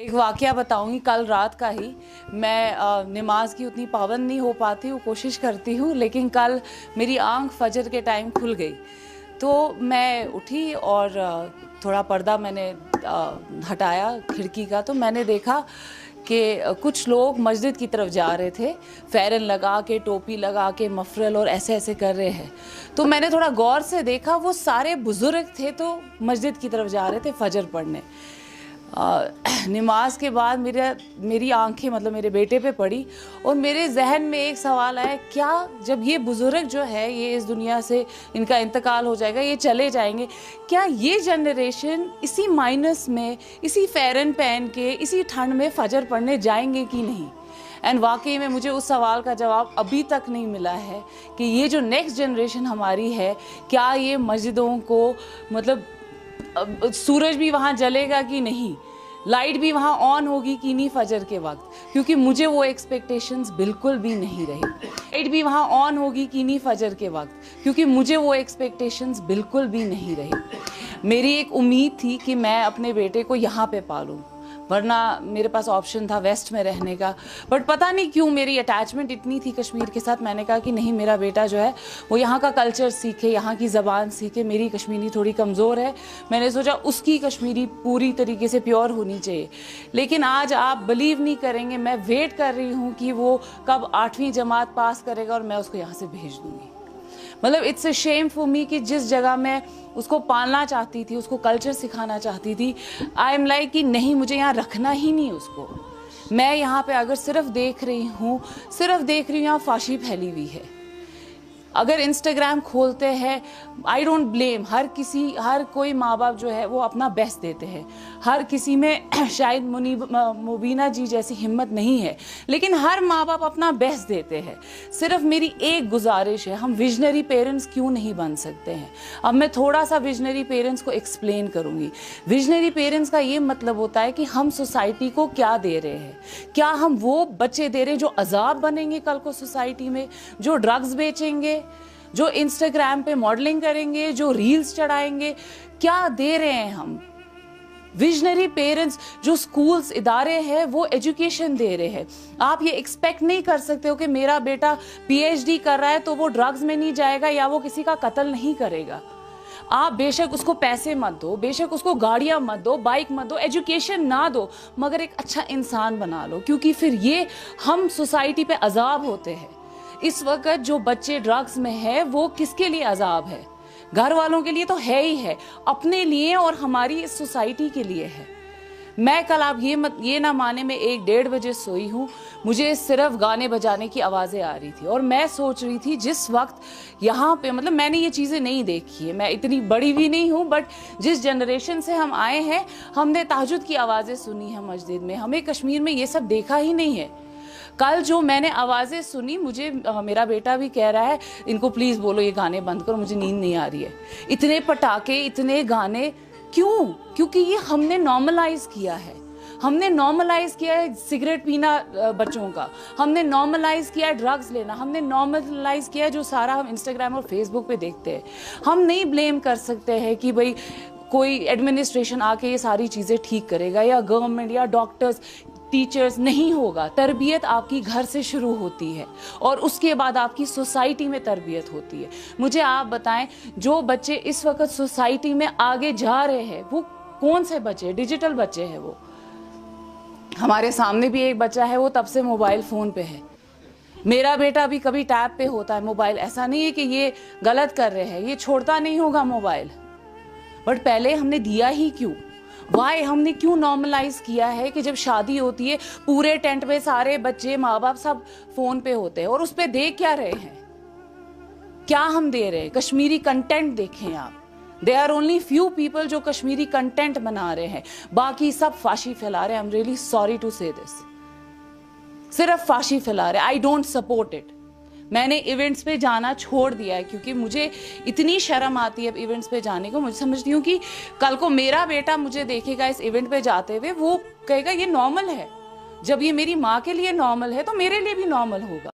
एक वाकया बताऊंगी कल रात का ही। मैं नमाज की उतनी पाबंद नहीं हो पाती हूँ, कोशिश करती हूँ, लेकिन कल मेरी आंख फजर के टाइम खुल गई। तो मैं उठी और थोड़ा पर्दा मैंने हटाया खिड़की का, तो मैंने देखा कि कुछ लोग मस्जिद की तरफ जा रहे थे, फ़ैरन लगा के, टोपी लगा के, मफरल और ऐसे ऐसे कर रहे हैं। तो मैंने थोड़ा गौर से देखा, वो सारे बुज़ुर्ग थे, तो मस्जिद की तरफ जा रहे थे फजर पढ़ने। नमाज के बाद मेरी आंखें मतलब मेरे बेटे पे पड़ी और मेरे जहन में एक सवाल आया, क्या जब ये बुज़ुर्ग जो है ये इस दुनिया से इनका इंतकाल हो जाएगा, ये चले जाएंगे, क्या ये जनरेशन इसी माइनस में, इसी फ़ैरन पहन के, इसी ठंड में फजर पढ़ने जाएंगे कि नहीं? एंड वाकई में मुझे उस सवाल का जवाब अभी तक नहीं मिला है कि ये जो नेक्स्ट जनरेशन हमारी है, क्या ये मस्जिदों को मतलब सूरज भी वहाँ जलेगा कि नहीं, लाइट भी वहाँ ऑन होगी कि नहीं फजर के वक्त, क्योंकि मुझे वो एक्सपेक्टेशंस बिल्कुल भी नहीं रही। लाइट भी वहाँ ऑन होगी कि नहीं फजर के वक्त, क्योंकि मुझे वो एक्सपेक्टेशंस बिल्कुल भी नहीं रही। मेरी एक उम्मीद थी कि मैं अपने बेटे को यहाँ पे पालूँ, वरना मेरे पास ऑप्शन था वेस्ट में रहने का। बट पता नहीं क्यों मेरी अटैचमेंट इतनी थी कश्मीर के साथ, मैंने कहा कि नहीं, मेरा बेटा जो है वो यहाँ का कल्चर सीखे, यहाँ की ज़बान सीखे। मेरी कश्मीरी थोड़ी कमज़ोर है, मैंने सोचा उसकी कश्मीरी पूरी तरीके से प्योर होनी चाहिए। लेकिन आज आप बिलीव नहीं करेंगे, मैं वेट कर रही हूँ कि वो कब 8वीं जमात पास करेगा और मैं उसको यहाँ से भेज दूँगी। मतलब it's a shame for me कि जिस जगह मैं उसको पालना चाहती थी, उसको कल्चर सिखाना चाहती थी, आई एम लाइक कि नहीं, मुझे यहाँ रखना ही नहीं उसको। मैं यहाँ पे अगर सिर्फ देख रही हूँ यहाँ फाशी फैली हुई है। अगर इंस्टाग्राम खोलते हैं, आई डोंट ब्लेम, हर कोई माँ बाप जो है वो अपना बेस्ट देते हैं, हर किसी में शायद मुबीना जी जैसी हिम्मत नहीं है, लेकिन हर माँ बाप अपना बेस्ट देते हैं। सिर्फ मेरी एक गुजारिश है, हम विजनरी पेरेंट्स क्यों नहीं बन सकते हैं? अब मैं थोड़ा सा विजनरी पेरेंट्स को एक्सप्लेन करूँगी। विजनरी पेरेंट्स का ये मतलब होता है कि हम सोसाइटी को क्या दे रहे हैं। क्या हम वो बच्चे दे रहे हैं जो अजाब बनेंगे कल को सोसाइटी में, जो ड्रग्स बेचेंगे, जो इंस्टाग्राम पे मॉडलिंग करेंगे, जो रील्स चढ़ाएंगे? क्या दे रहे हैं हम? विजनरी पेरेंट्स जो स्कूल्स इदारे हैं वो एजुकेशन दे रहे हैं। आप ये एक्सपेक्ट नहीं कर सकते हो कि मेरा बेटा पीएचडी कर रहा है तो वो ड्रग्स में नहीं जाएगा या वो किसी का कत्ल नहीं करेगा। आप बेशक उसको पैसे मत दो, बेशक उसको गाड़ियां मत दो, बाइक मत दो, एजुकेशन ना दो, मगर एक अच्छा इंसान बना लो, क्योंकि फिर ये हम सोसाइटी पे अजाब होते हैं। इस वक्त जो बच्चे ड्रग्स में है वो किसके लिए अजाब है? घर वालों के लिए तो है ही है, अपने लिए और हमारी इस सोसाइटी के लिए है। मैं कल, आप ये ना माने, मैं 1-1:30 बजे सोई हूँ, मुझे सिर्फ गाने बजाने की आवाज़ें आ रही थी और मैं सोच रही थी जिस वक्त यहाँ पे, मतलब मैंने ये चीज़ें नहीं देखी है, मैं इतनी बड़ी भी नहीं हूँ, बट जिस जनरेशन से हम आए हैं, हमने तहज्जुद की आवाज़ें सुनी है मस्जिद में, हमें कश्मीर में ये सब देखा ही नहीं है। कल जो मैंने आवाज़ें सुनी, मुझे मेरा बेटा भी कह रहा है इनको प्लीज़ बोलो ये गाने बंद करो, मुझे नींद नहीं आ रही है। इतने पटाखे, इतने गाने क्यों? क्योंकि ये हमने नॉर्मलाइज किया है। हमने नॉर्मलाइज किया है सिगरेट पीना बच्चों का, हमने नॉर्मलाइज किया है ड्रग्स लेना, हमने नॉर्मलाइज किया है जो सारा हम इंस्टाग्राम और फेसबुक पे देखते हैं। हम नहीं ब्लेम कर सकते हैं कि भाई कोई एडमिनिस्ट्रेशन आके ये सारी चीज़ें ठीक करेगा या गवर्नमेंट या डॉक्टर्स, टीचर्स। नहीं होगा। तरबियत आपकी घर से शुरू होती है और उसके बाद आपकी सोसाइटी में तरबियत होती है। मुझे आप बताएं, जो बच्चे इस वक्त सोसाइटी में आगे जा रहे हैं वो कौन से बच्चे? डिजिटल बच्चे हैं वो। हमारे सामने भी एक बच्चा है, वो तब से मोबाइल फ़ोन पे है। मेरा बेटा भी कभी टैब पे होता है मोबाइल। ऐसा नहीं है कि ये गलत कर रहे हैं, ये छोड़ता नहीं होगा मोबाइल, बट पहले हमने दिया ही क्यों? वाई हमने क्यों नॉर्मलाइज किया है कि जब शादी होती है पूरे टेंट में सारे बच्चे, माँ बाप सब फोन पे होते हैं और उस पे देख क्या रहे हैं? क्या हम दे रहे हैं? कश्मीरी कंटेंट देखें आप। They are only few people जो कश्मीरी कंटेंट बना रहे हैं, बाकी सब फाशी फैला रहे हैं। I am really sorry to say this, सिर्फ फाशी फैला रहे हैं। I don't support it. मैंने इवेंट्स पे जाना छोड़ दिया है क्योंकि मुझे इतनी शर्म आती है इवेंट्स पे जाने को। मुझे समझती हूँ कि कल को मेरा बेटा मुझे देखेगा इस इवेंट पे जाते हुए, वो कहेगा ये नॉर्मल है। जब ये मेरी माँ के लिए नॉर्मल है तो मेरे लिए भी नॉर्मल होगा।